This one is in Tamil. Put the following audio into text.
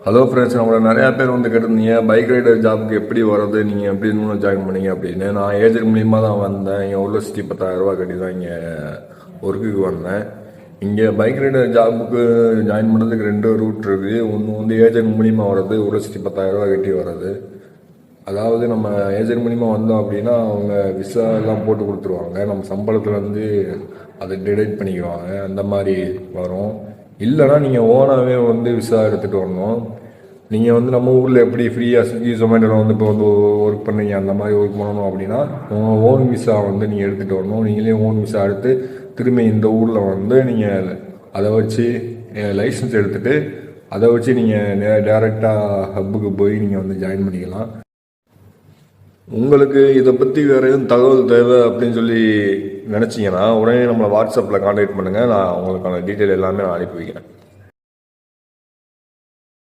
ஹலோ ஃப்ரெண்ட்ஸ், நம்மள நிறையா பேர் வந்து கேட்டிருந்தீங்க பைக் ரைடர் ஜாபுக்கு எப்படி வர்றது, நீங்கள் எப்படி இன்னும் ஜாயின் பண்ணீங்க அப்படின்னு. நான் ஏஜென்ட் மூலியமாக தான் வந்தேன். இங்கே உள்ள 10,000 கட்டி தான் இங்கே ஒர்க்குக்கு வந்தேன். இங்கே பைக் ரைடர் ஜாபுக்கு ஜாயின் பண்ணுறதுக்கு 2 ரூட் இருக்குது. ஒன்று வந்து ஏஜென்ட் மூலியமாக வர்றது, 10,000 கட்டி வர்றது. அதாவது நம்ம ஏஜென்ட் மூலிமா வந்தோம் அப்படின்னா அவங்க விசா எல்லாம் போட்டு கொடுத்துருவாங்க. நம்ம சம்பளத்தில் வந்து அதை டிடெக்ட் பண்ணிக்குவாங்க. அந்த மாதிரி வரும். இல்லைனா நீங்கள் ஓனாகவே வந்து விசா எடுத்துகிட்டு வரணும். நீங்கள் வந்து நம்ம ஊரில் எப்படி ஃப்ரீயாக ஸ்விக்கி ஜொமேட்டோவில் வந்து இப்போ வந்து ஒர்க் பண்ணீங்க, அந்த மாதிரி ஒர்க் பண்ணணும் அப்படின்னா உங்கள் ஓன் விசா வந்து நீங்கள் எடுத்துகிட்டு வரணும். நீங்களே ஓன் விசா எடுத்து திரும்பி இந்த ஊரில் வந்து நீங்கள் அதை வச்சு லைசன்ஸ் எடுத்துகிட்டு அதை வச்சு நீங்கள் டேரெக்டாக ஹப்புக்கு போய் நீங்கள் வந்து ஜாயின் பண்ணிக்கலாம். உங்களுக்கு இதை பற்றி வேறு எதுவும் தகவல் தேவை அப்படின்னு சொல்லி நினச்சிங்கன்னா உடனே நம்மளை வாட்ஸ்அப்பில் கான்டாக்ட் பண்ணுங்கள். நான் உங்களுக்கான டீட்டெயில் எல்லாமே நான் அனுப்பி வைக்கிறேன்.